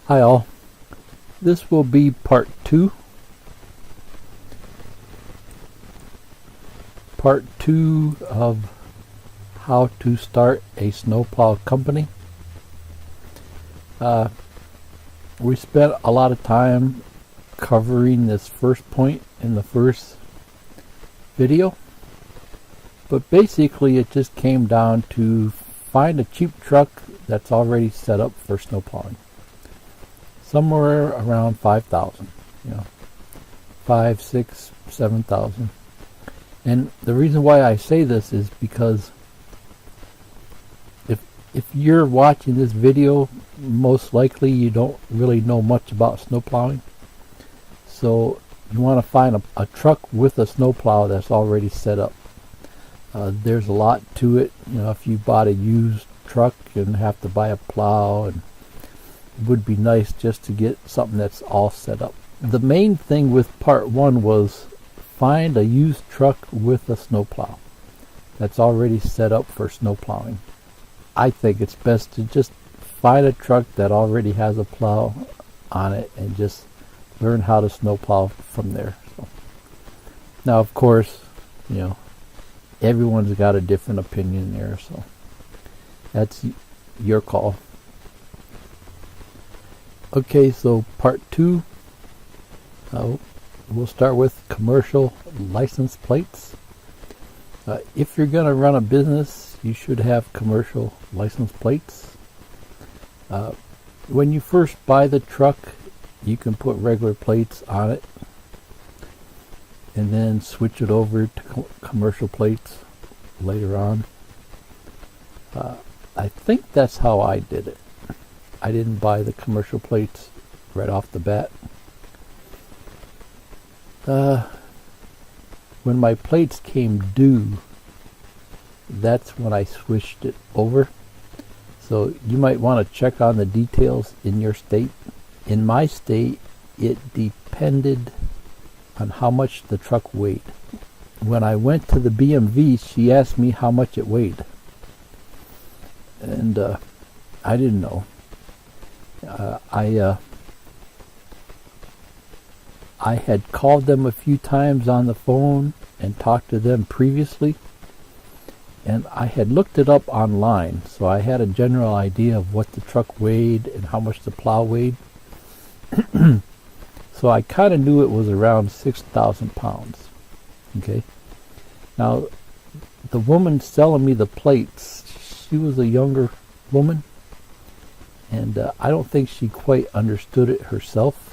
Hi all, this will be part 2. Part 2 of how to start a snowplow company. We spent a lot of time covering this first point in the first video, but basically it just came down to find a cheap truck that's already set up for snowplowing. Somewhere around 5,000, 5, 6, 7,000. And the reason why I say this is because if you're watching this video, most likely you don't really know much about snowplowing. So you want to find a truck with a snowplow that's already set up. There's a lot to it. If you bought a used truck, you'd have to buy a plow, and it would be nice just to get something that's all set up. The main thing with part 1 was find a used truck with a snowplow that's already set up for snowplowing. I think it's best to just find a truck that already has a plow on it and just learn how to snowplow from there. So, now of course, everyone's got a different opinion there, so that's your call. Okay, so part 2, we'll start with commercial license plates. If you're going to run a business, you should have commercial license plates. When you first buy the truck, you can put regular plates on it and then switch it over to commercial plates later on. I think that's how I did it. I didn't buy the commercial plates right off the bat. When my plates came due, that's when I switched it over. So you might want to check on the details in your state. In my state, it depended on how much the truck weighed. When I went to the BMV, she asked me how much it weighed, and I didn't know. I had called them a few times on the phone and talked to them previously, and I had looked it up online, so I had a general idea of what the truck weighed and how much the plow weighed. So I kind of knew it was around 6,000 pounds. Okay. Now, the woman selling me the plates, she was a younger woman, and I don't think she quite understood it herself.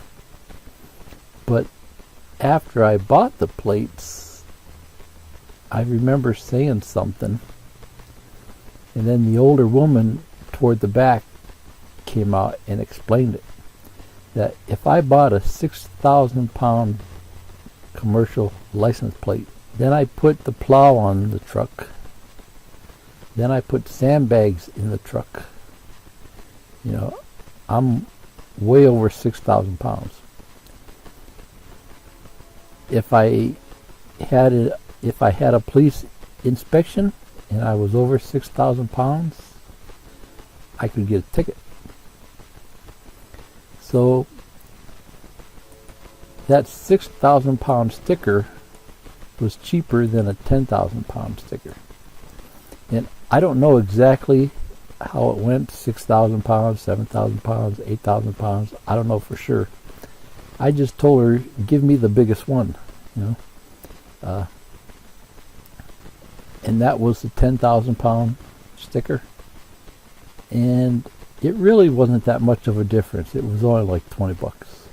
But after I bought the plates, I remember saying something, and then the older woman toward the back came out and explained it. That if I bought a 6,000 pound commercial license plate, then I put the plow on the truck, then I put sandbags in the truck, I'm way over 6,000 pounds. If I had a police inspection and I was over 6,000 pounds, I could get a ticket. So that 6,000 pound sticker was cheaper than a 10,000 pound sticker. And I don't know exactly how it went, 6,000 pounds, 7,000 pounds, 8,000 pounds. I don't know for sure. I just told her, give me the biggest one, and that was the 10,000 pound sticker. And it really wasn't that much of a difference. It was only like 20 bucks.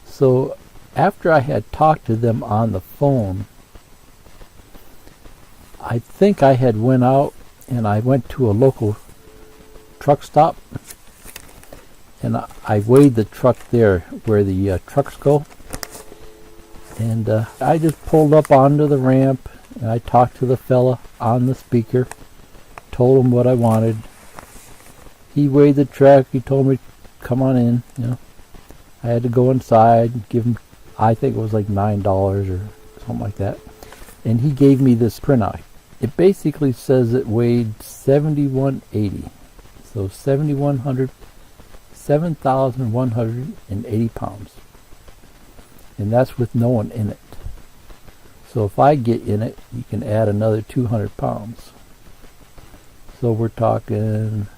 So after I had talked to them on the phone, I think I had went out and I went to a local truck stop, and I weighed the truck there where the trucks go. And I just pulled up onto the ramp and I talked to the fella on the speaker, told him what I wanted. He weighed the truck. He told me, come on in. I had to go inside and give him, I think it was like $9 or something like that. And he gave me this printout. It basically says it weighed 7180. So 7,180 pounds. And that's with no one in it. So if I get in it, you can add another 200 pounds. So we're talking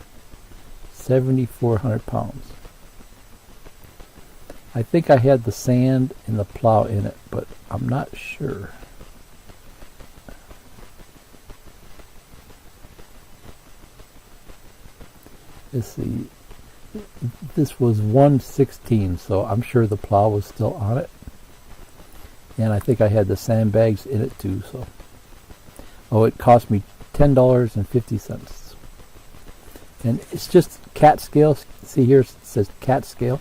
7,400 pounds. I think I had the sand and the plow in it, but I'm not sure. Let's see. This was 1/16, so I'm sure the plow was still on it. And I think I had the sandbags in it too. So, oh, it cost me $10.50. And it's just cat scale. See here, it says cat scale.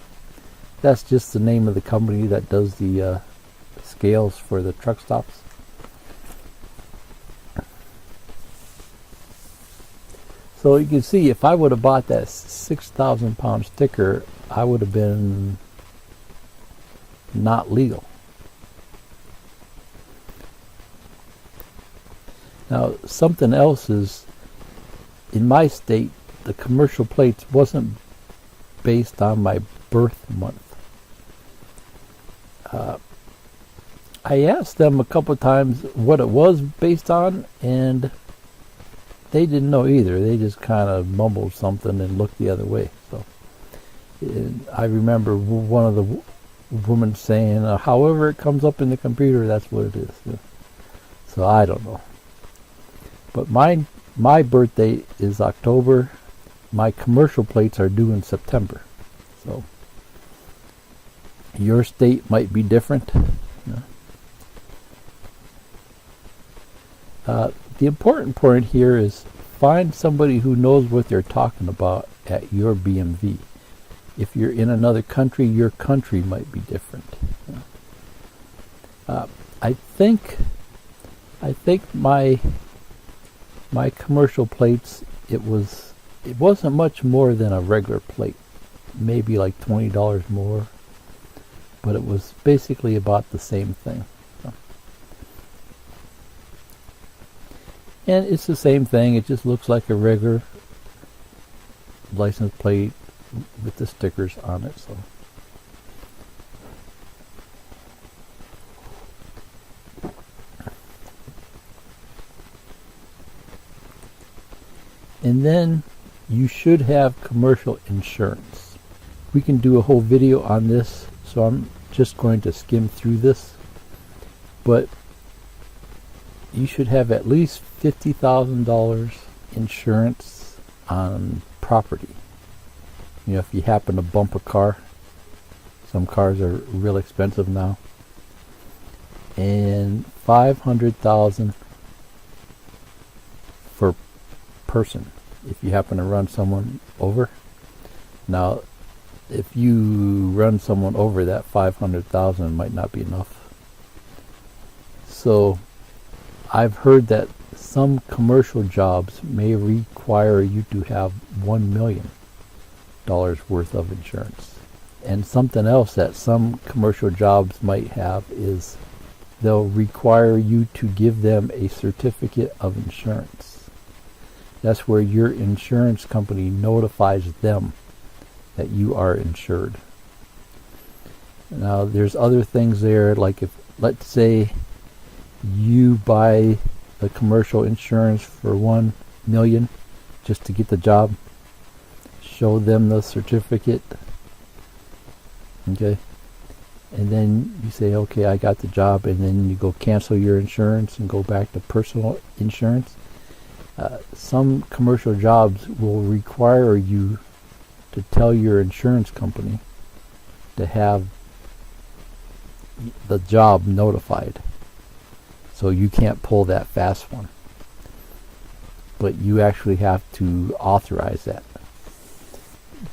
That's just the name of the company that does the scales for the truck stops. So you can see, if I would have bought that 6,000 pound sticker, I would have been not legal. Now, something else is, in my state, the commercial plates wasn't based on my birth month. I asked them a couple of times what it was based on, and they didn't know either. They just kind of mumbled something and looked the other way. So I remember one of the women saying, however it comes up in the computer, that's what it is. So I don't know. But my birthday is October. My commercial plates are due in September. So your state might be different. The important point here is find somebody who knows what they're talking about at your BMV. If you're in another country, your country might be different. I think my commercial plates, it wasn't much more than a regular plate, maybe like $20 more, but it was basically about the same thing. And it's the same thing. It just looks like a regular license plate with the stickers on it. So and then you should have commercial insurance. We can do a whole video on this, so I'm just going to skim through this. But you should have at least $50,000 insurance on property. You know, if you happen to bump a car, some cars are real expensive now, and $500,000 per person if you happen to run someone over. Now, if you run someone over, that $500,000 might not be enough. So I've heard that some commercial jobs may require you to have $1 million worth of insurance. And something else that some commercial jobs might have is they'll require you to give them a certificate of insurance. That's where your insurance company notifies them that you are insured. Now, there's other things there, like if, let's say, you buy the commercial insurance for $1 million just to get the job, show them the certificate, okay, and then you say, okay, I got the job, and then you go cancel your insurance and go back to personal insurance. Some commercial jobs will require you to tell your insurance company to have the job notified. So you can't pull that fast one. But you actually have to authorize that.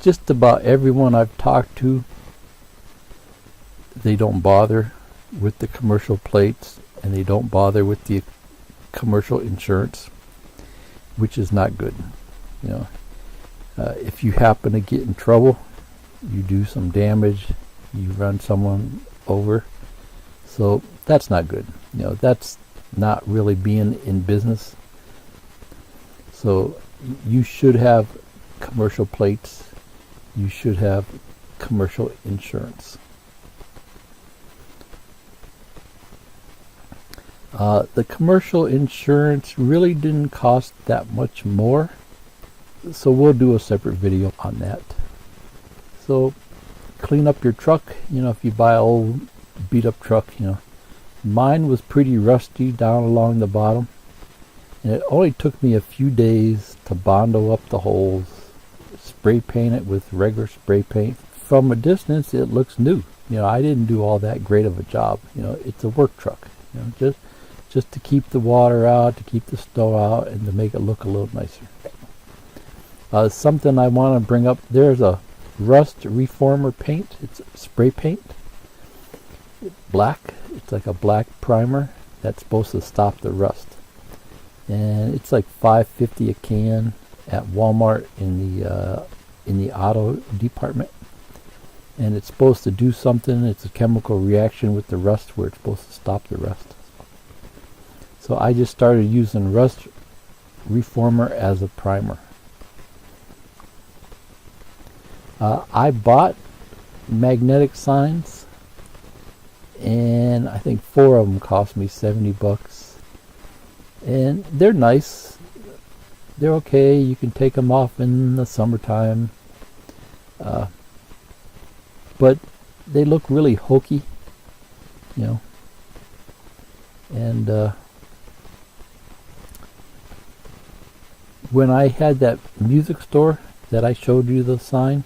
Just about everyone I've talked to, they don't bother with the commercial plates, and they don't bother with the commercial insurance, which is not good. You know, if you happen to get in trouble, you do some damage, you run someone over, so that's not good. You know, that's not really being in business. So you should have commercial plates, you should have commercial insurance. The commercial insurance really didn't cost that much more, so we'll do a separate video on that. So clean up your truck. If you buy an old beat up truck, mine was pretty rusty down along the bottom, and it only took me a few days to bondo up the holes, spray paint it with regular spray paint. From a distance it looks new. I didn't do all that great of a job. It's a work truck, just to keep the water out, to keep the snow out, and to make it look a little nicer. Something I want to bring up, there's a rust reformer paint. It's spray paint, black. It's like a black primer that's supposed to stop the rust, and it's like $5.50 a can at Walmart in the auto department, and it's supposed to do something. It's a chemical reaction with the rust where it's supposed to stop the rust. So I just started using rust reformer as a primer. I bought magnetic signs, and I think 4 of them cost me $70, and they're nice. They're okay. You can take them off in the summertime, but they look really hokey, and when I had that music store that I showed you the sign,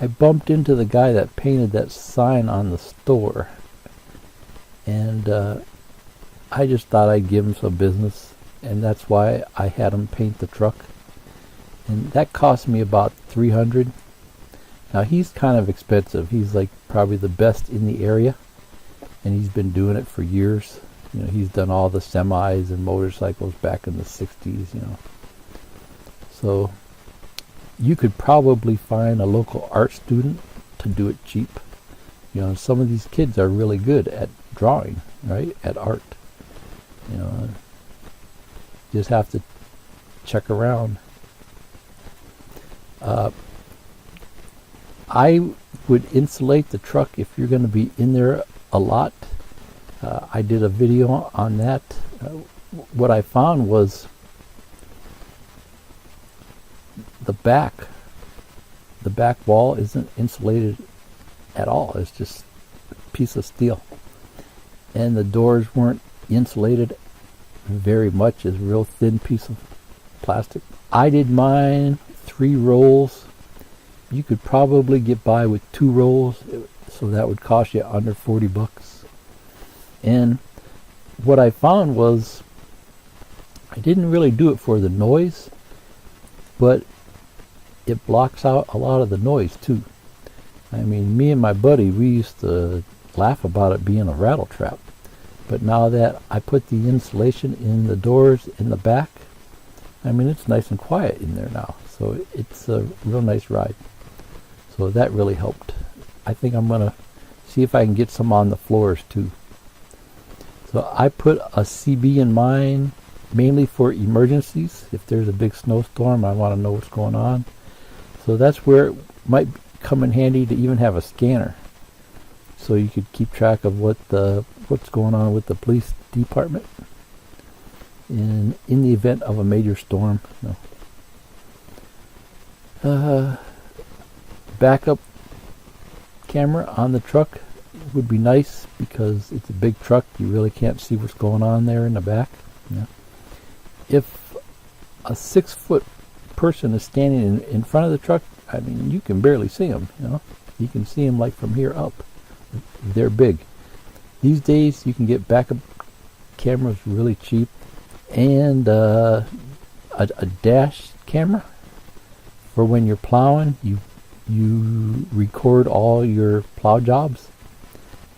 I bumped into the guy that painted that sign on the store, and I just thought I'd give him some business, and that's why I had him paint the truck, and that cost me about $300. Now he's kind of expensive. He's like probably the best in the area, and he's been doing it for years. He's done all the semis and motorcycles back in the 60s, So you could probably find a local art student to do it cheap. Some of these kids are really good at drawing, right? At art. Just have to check around. I would insulate the truck if you're going to be in there a lot. I did a video on that. What I found was the back wall isn't insulated at all. It's just a piece of steel, and the doors weren't insulated very much. It's a real thin piece of plastic. I did mine 3 rolls. You could probably get by with 2 rolls, so that would cost you under $40. And what I found was I didn't really do it for the noise, but it blocks out a lot of the noise too. I mean, me and my buddy, we used to laugh about it being a rattle trap, but now that I put the insulation in the doors in the back, I mean, it's nice and quiet in there now, so it's a real nice ride. So that really helped. I think I'm gonna see if I can get some on the floors too. So I put a CB in mine mainly for emergencies. If there's a big snowstorm, I want to know what's going on. So that's where it might come in handy to even have a scanner, so you could keep track of what's going on with the police department in the event of a major storm. Backup camera on the truck would be nice because it's a big truck. You really can't see what's going on there in the back. If a 6-foot person is standing in front of the truck, I mean, you can barely see them. You can see them like from here up. They're big. These days you can get backup cameras really cheap, and a dash camera for when you're plowing. You record all your plow jobs.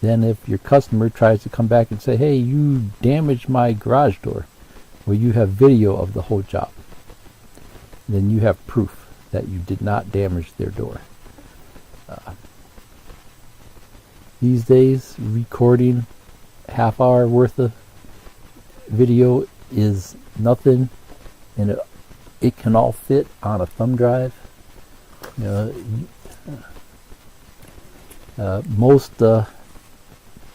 Then if your customer tries to come back and say, hey, you damaged my garage door, well, you have video of the whole job. Then you have proof that you did not damage their door. These days, recording half-hour worth of video is nothing, and it it can all fit on a thumb drive. You know, most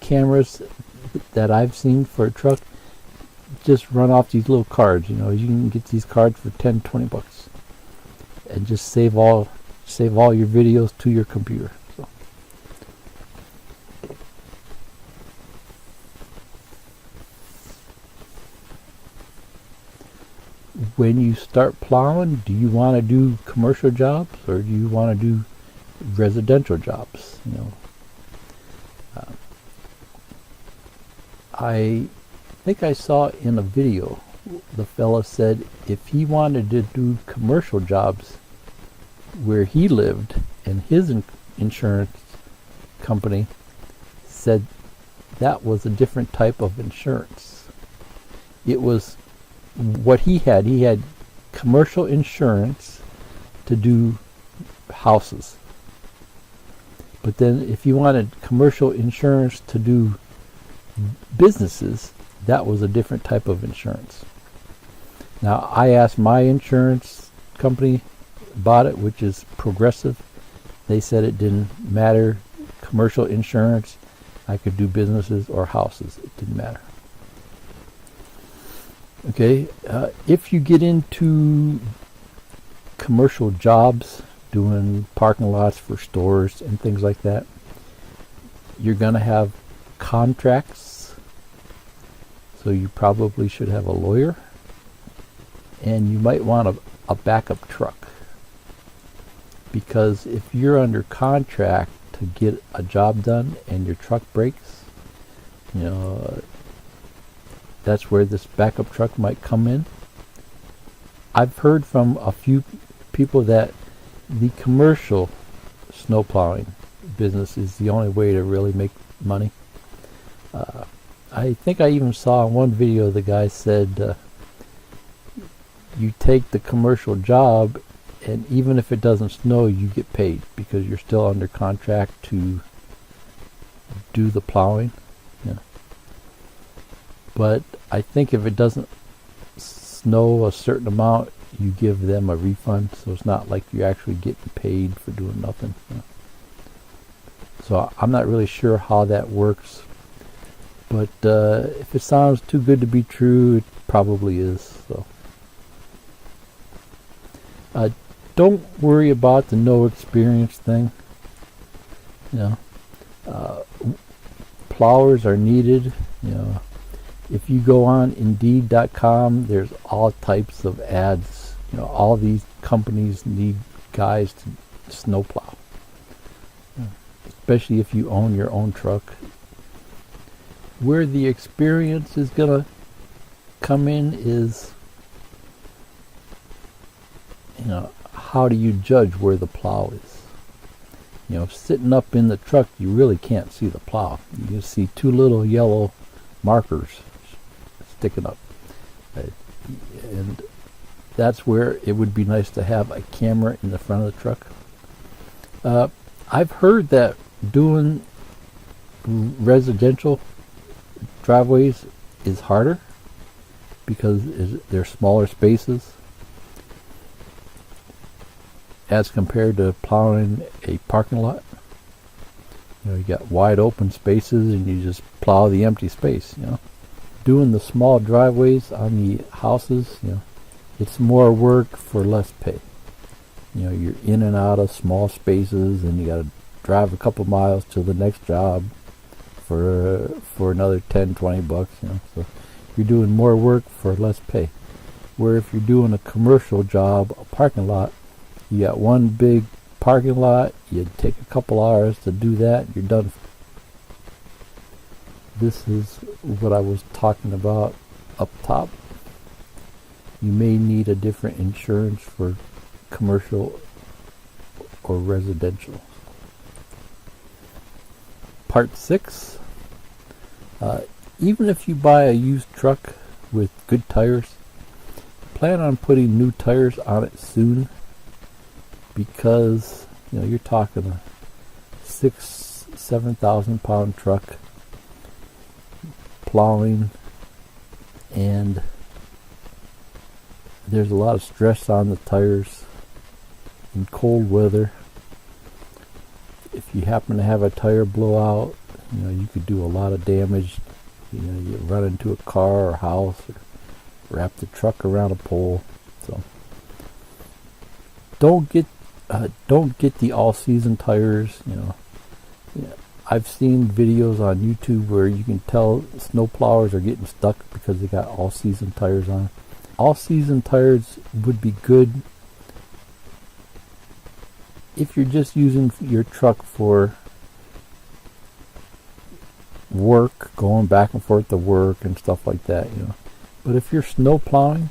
cameras that I've seen for a truck just run off these little cards. You know, you can get these cards for 10-20 bucks and just save all your videos to your computer. So when you start plowing, do you want to do commercial jobs or do you want to do residential jobs? You know, I think I saw in a video the fella said if he wanted to do commercial jobs where he lived, and his insurance company said that was a different type of insurance. It was what he had commercial insurance to do houses. But then if you wanted commercial insurance to do businesses, that was a different type of insurance. Now, I asked my insurance company about it, which is Progressive. They said it didn't matter. Commercial insurance, I could do businesses or houses. It didn't matter. Okay, if you get into commercial jobs, doing parking lots for stores and things like that, you're going to have contracts. So you probably should have a lawyer. And you might want a backup truck. Because if you're under contract to get a job done and your truck breaks, you know, that's where this backup truck might come in. I've heard from a few people that the commercial snowplowing business is the only way to really make money. I think I even saw in one video the guy said you take the commercial job, and even if it doesn't snow, you get paid because you're still under contract to do the plowing. Yeah. But I think if it doesn't snow a certain amount, you give them a refund, so it's not like you're actually getting paid for doing nothing. Yeah. So I'm not really sure how that works, but if it sounds too good to be true, it probably is. So don't worry about the no experience thing. You know, plowers are needed. You know, if you go on Indeed.com, there's all types of ads. You know, all these companies need guys to snowplow. Especially if you own your own truck. Where the experience is going to come in is, you know, how do you judge where the plow is? You know, sitting up in the truck, you really can't see the plow. You just see two little yellow markers sticking up. And that's where it would be nice to have a camera in the front of the truck. I've heard that doing residential driveways is harder because they're smaller spaces as compared to plowing a parking lot. You know, you got wide open spaces and you just plow the empty space. You know, doing the small driveways on the houses, you know, it's more work for less pay. You know, you're in and out of small spaces, and you got to drive a couple miles to the next job for another 10-20 bucks. You know, so you're doing more work for less pay. Where if you're doing a commercial job, a parking lot, you got one big parking lot, you take a couple hours to do that, you're done. This is what I was talking about up top. You may need a different insurance for commercial or residential. Part 6. Even if you buy a used truck with good tires, plan on putting new tires on it soon, because you know you're talking a 6,000-7,000 pound truck plowing, and there's a lot of stress on the tires in cold weather. If you happen to have a tire blowout, you could do a lot of damage. You run into a car or house, or wrap the truck around a pole. So don't get the all-season tires. I've seen videos on YouTube where you can tell snowplowers are getting stuck because they got all-season tires on. All-season tires would be good if you're just using your truck for work, going back and forth to work and stuff like that, But if you're snow plowing,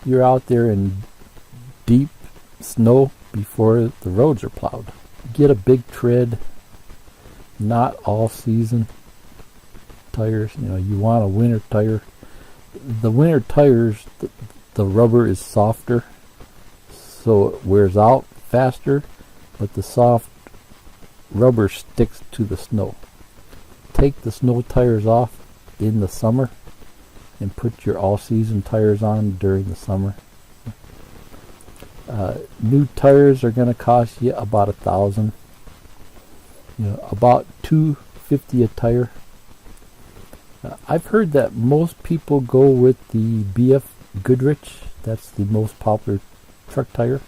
you're out there in deep snow before the roads are plowed. Get a big tread, not all season tires. You want a winter tire. The winter tires, the rubber is softer, so it wears out faster, but the soft rubber sticks to the snow. Take the snow tires off in the summer and put your all-season tires on during the summer. New tires are going to cost you about $1,000. About $250 a tire. I've heard that most people go with the BF Goodrich. That's the most popular truck tire.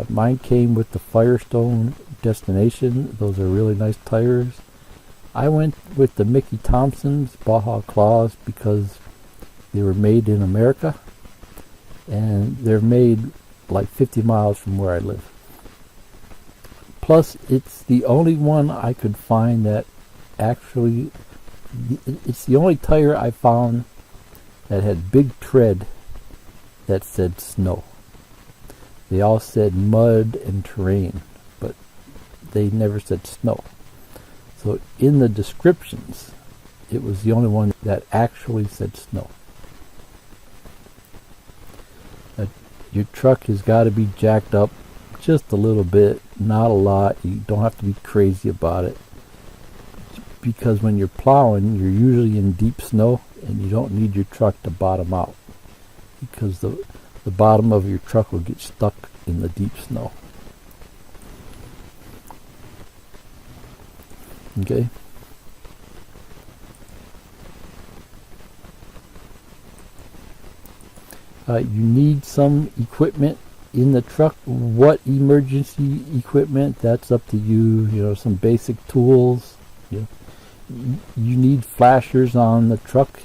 Mine came with the Firestone Destination. Those are really nice tires. I went with the Mickey Thompson's Baja Claws because they were made in America, and they're made like 50 miles from where I live. Plus, it's the only one I could find that actually, it's the only tire I found that had big tread that said snow. They all said mud and terrain, but they never said snow. So in the descriptions, it was the only one that actually said snow. Your truck has got to be jacked up just a little bit, not a lot. You don't have to be crazy about it, because when you're plowing, you're usually in deep snow, and you don't need your truck to bottom out, because the bottom of your truck will get stuck in the deep snow. Okay. You need some equipment in the truck. What emergency equipment? That's up to you. Some basic tools. You need flashers on the truck.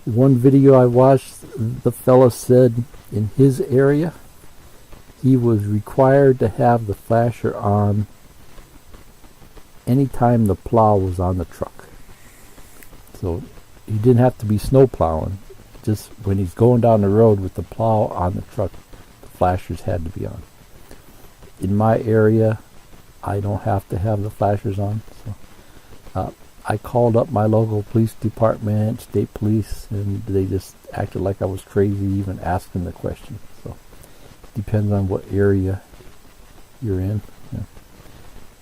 One video I watched, the fella said in his area he was required to have the flasher on anytime the plow was on the truck. So he didn't have to be snow plowing. Just when he's going down the road with the plow on the truck, the flashers had to be on. In my area, I don't have to have the flashers on. So I called up my local police department, state police, and they just acted like I was crazy even asking the question. So depends on what area you're in.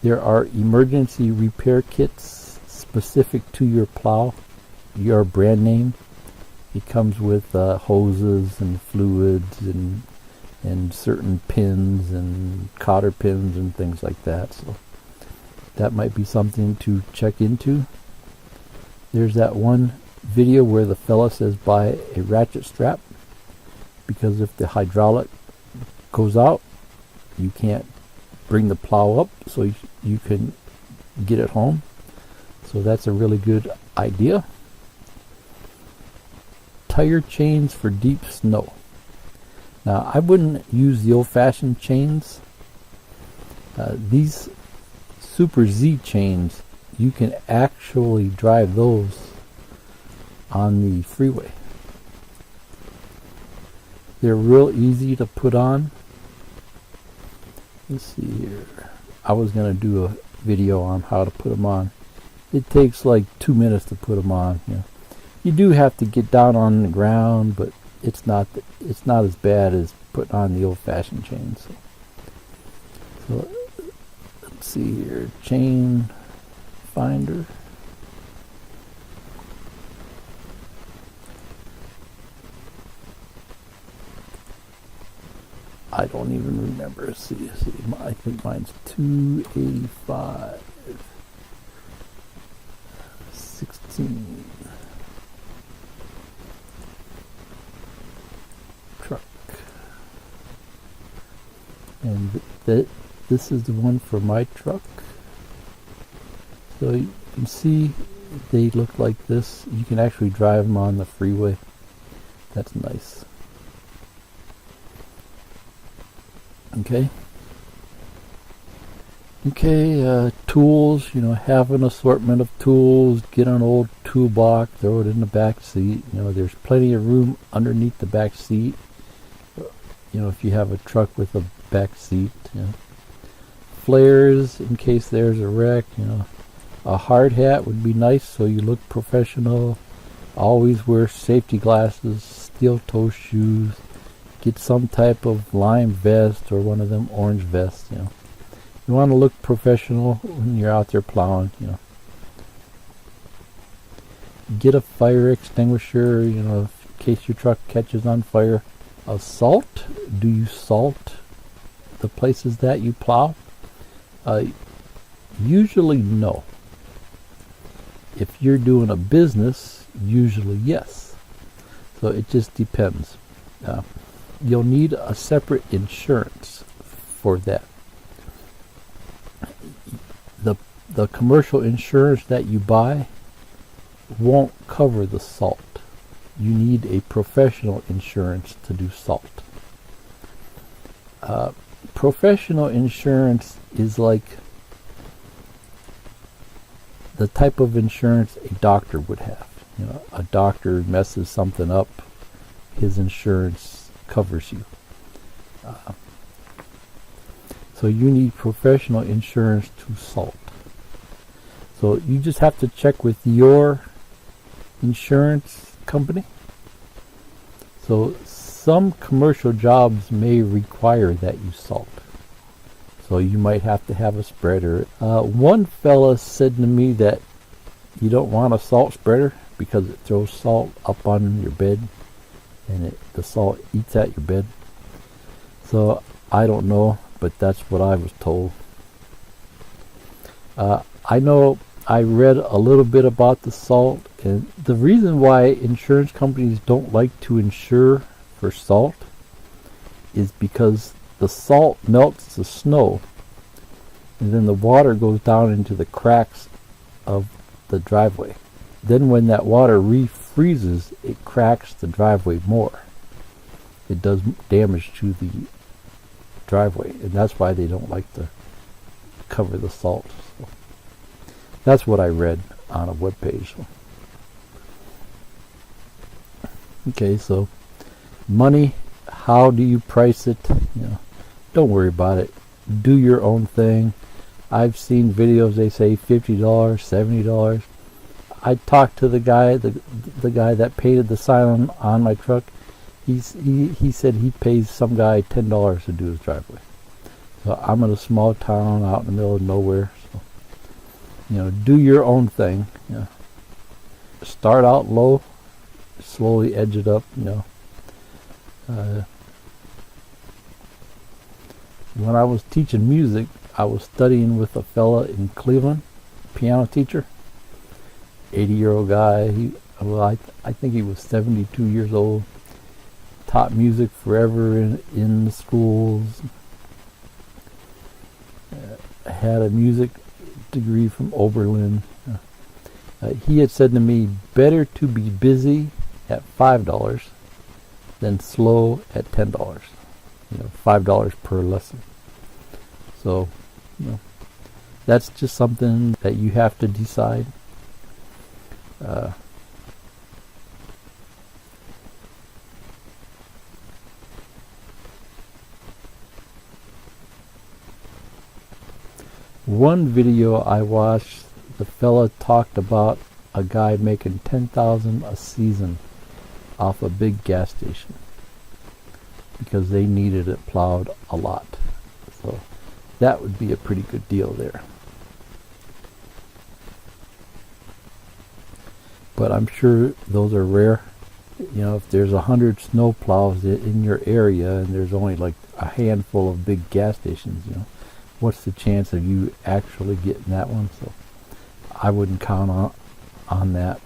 There are emergency repair kits specific to your plow, your brand name. It comes with hoses and fluids and certain pins and cotter pins and things like that. So that might be something to check into. There's that one video where the fella says buy a ratchet strap, because if the hydraulic goes out, you can't bring the plow up so you can get it home. So that's a really good idea. Tire chains for deep snow. Now, I wouldn't use the old-fashioned chains. These Super Z chains, you can actually drive those on the freeway. They're real easy to put on. Let's see here. I was going to do a video on how to put them on. It takes like 2 minutes to put them on. You do have to get down on the ground, but it's not as bad as putting on the old-fashioned chains. So let's see here, chain finder. I don't even remember. See, I think mine's 285, 16 truck, and this is the one for my truck. So you can see they look like this. You can actually drive them on the freeway. That's nice. Okay, tools, have an assortment of tools. Get an old toolbox, throw it in the back seat. There's plenty of room underneath the back seat. If you have a truck with a back seat. Flares in case there's a wreck. A hard hat would be nice so you look professional. Always wear safety glasses, steel toe shoes. Get some type of lime vest or one of them orange vests. You want to look professional when you're out there plowing. Get a fire extinguisher, in case your truck catches on fire. Salt. Do you salt the places that you plow? Usually no. If you're doing a business, usually yes. So it just depends. You'll need a separate insurance for that. The commercial insurance that you buy won't cover the salt. You need a professional insurance to do salt. Professional insurance is like the type of insurance a doctor would have. A doctor messes something up, his insurance covers you. So you need professional insurance to salt. So you just have to check with your insurance company. So some commercial jobs may require that you salt. So you might have to have a spreader. One fella said to me that you don't want a salt spreader because it throws salt up on your bed and the salt eats at your bed. So I don't know, but that's what I was told. I know I read a little bit about the salt, and the reason why insurance companies don't like to insure for salt is because the salt melts the snow, and then the water goes down into the cracks of the driveway. Then when that water refreezes, it cracks the driveway more. It does damage to the driveway, and that's why they don't like to cover the salt. So that's what I read on a web page. Okay, so money, how do you price it? Don't worry about it. Do your own thing. I've seen videos, they say $50, $70. I talked to the guy that painted the sign on my truck. He said he pays some guy $10 to do his driveway. So I'm in a small town out in the middle of nowhere. So, do your own thing. Start out low, slowly edge it up. When I was teaching music, I was studying with a fella in Cleveland, piano teacher, 80-year-old guy. I think he was 72 years old. Taught music forever in the schools. Had a music degree from Oberlin. He had said to me, better to be busy at $5 than slow at $10. $5 per lesson. So, that's just something that you have to decide. One video I watched, the fella talked about a guy making $10,000 a season off a big gas station because they needed it plowed a lot. So that would be a pretty good deal there. But I'm sure those are rare. You know, if there's 100 snow plows in your area and there's only like a handful of big gas stations, you know, what's the chance of you actually getting that one? So I wouldn't count on that.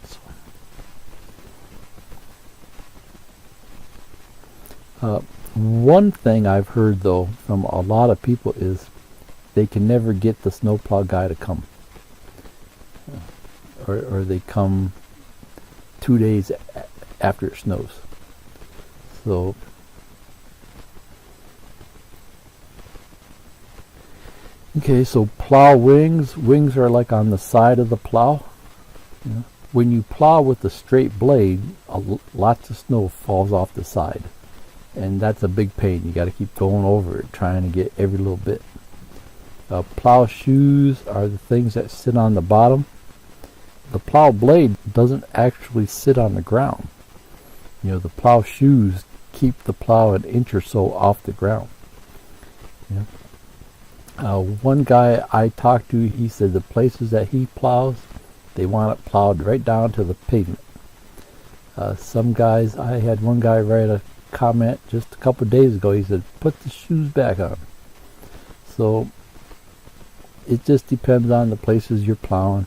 One thing I've heard though from a lot of people is they can never get the snowplow guy to come, or they come 2 days after it snows. So okay, so plow wings. Wings are like on the side of the plow. You know, when you plow with a straight blade, lots of snow falls off the side, and that's a big pain. You got to keep going over it, trying to get every little bit. Plow shoes are the things that sit on the bottom. The plow blade doesn't actually sit on the ground. You know, the plow shoes keep the plow an inch or so off the ground. Yeah. One guy I talked to, he said the places that he plows, they want it plowed right down to the pavement. Some guys, I had one guy write a comment just a couple of days ago. He said, put the shoes back on. So it just depends on the places you're plowing.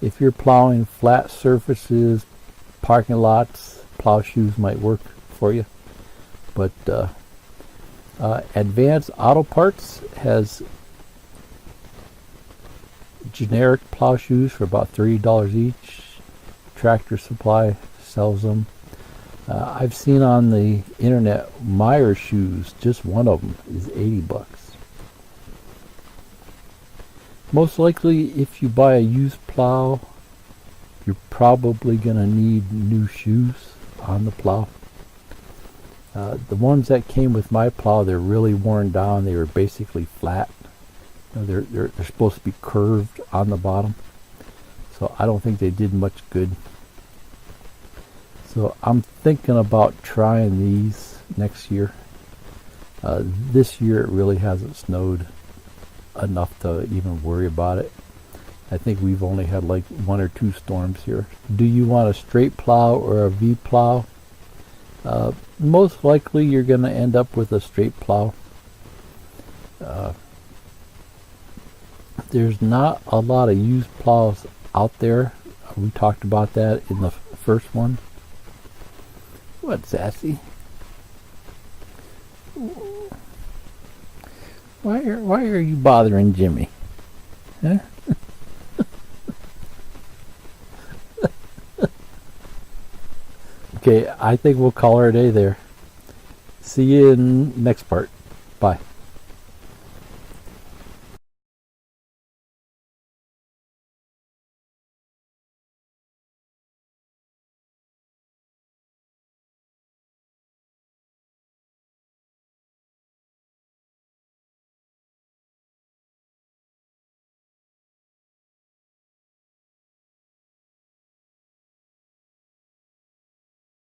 If you're plowing flat surfaces, parking lots, plow shoes might work for you. But Advanced Auto Parts has generic plow shoes for about $30 each. Tractor Supply sells them. I've seen on the internet Meyer shoes, just one of them is $80. Most likely, if you buy a used plow, you're probably going to need new shoes on the plow. The ones that came with my plow, they're really worn down. They were basically flat. You know, they're supposed to be curved on the bottom, so I don't think they did much good. So I'm thinking about trying these next year. This year it really hasn't snowed enough to even worry about it. I think we've only had like 1 or 2 storms here. Do you want a straight plow or a V plow? Most likely you're going to end up with a straight plow. There's not a lot of used plows out there. We talked about that in the first one. What, Sassy? Why are you bothering Jimmy? Huh? Okay, I think we'll call her a day there. See you in next part. Bye.